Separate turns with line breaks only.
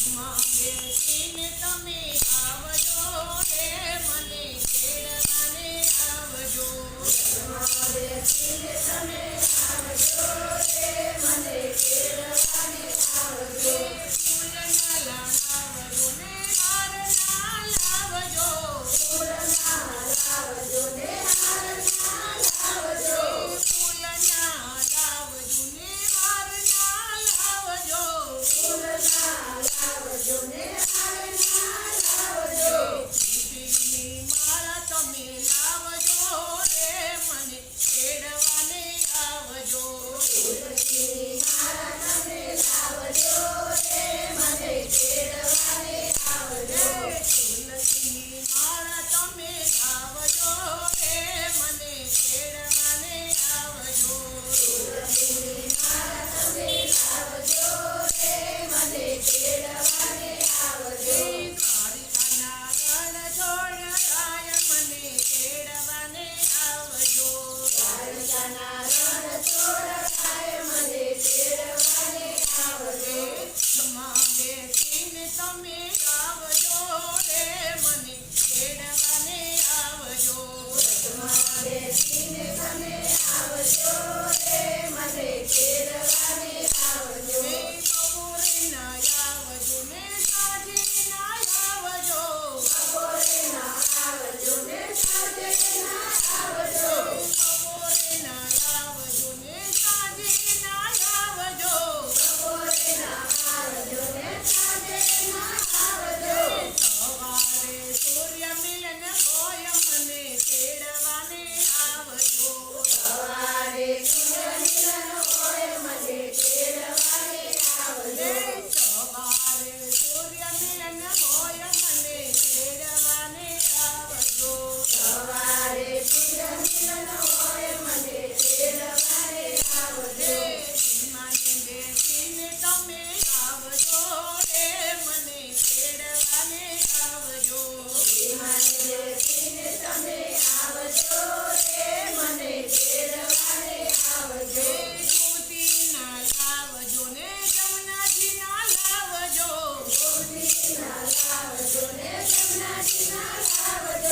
બેસીને તમે આવજો રે મને તેડવાને આવજો. બેસીને તમે આવજો રે મને તેડવાને આવજો. ફૂલના લાવજો ને હારના લાવજો. ફૂલના લાવજો ને હારના લાવજો. ફૂલના લાવજો ને હારના લાવજો. ફૂલના લાવજો ને હારના લાવજો. પીપળીની માળા તમે લાવજો રે મને તેડવાને આવજો. તુલસીની માળા તમે લાવજો રે મને તેડવાને આવજો. તુલસીની માળા તમે લાવજો રે મને તેડવાને આવજો. તુલસીની માળા તમે લાવજો રે મને તેડવાને આવજો. કાળિકાના રણ છોડરાય મને તેડવાને આવજો. કાળિકાના રણ છોડરાય મને તેડવાને આવજો. ખમ્મા બેસીને તમે આવજો રે મને તેડવાને આવજો. ખમ્મા બેસીને તમે આવજો રે મને તેડવાને આવજો. બપોરના આવજો ને સાંજના આવજો. બપોરના આવજો ને સાંજના આવજો. બપોરના આવજો ને સાંજના આવજો. બપોરના આવજો ને સાંજના આવજો. સવારે સૂર્ય મિલન હોય મને તેડવાને આવજો. સવારે સૂર્ય મિલન હોય મને તેડવાને આવજો. સવારે સૂર્ય મિલન હોય મને તેડવાને આવજો. સવારે સૂર્ય મિલન હોય મને તેડવાને આવજો. સીમાને બેસીને તમે આવજો રે મને તેડવાને આવજો. સીમાને બેસીને તમે આવજો રે મને તેડવાને આવજો. ગોપીના લાવજો ને જમનાજીના લાવજો. ગોપીના લાવજો ને જમનાજીના લાવજો.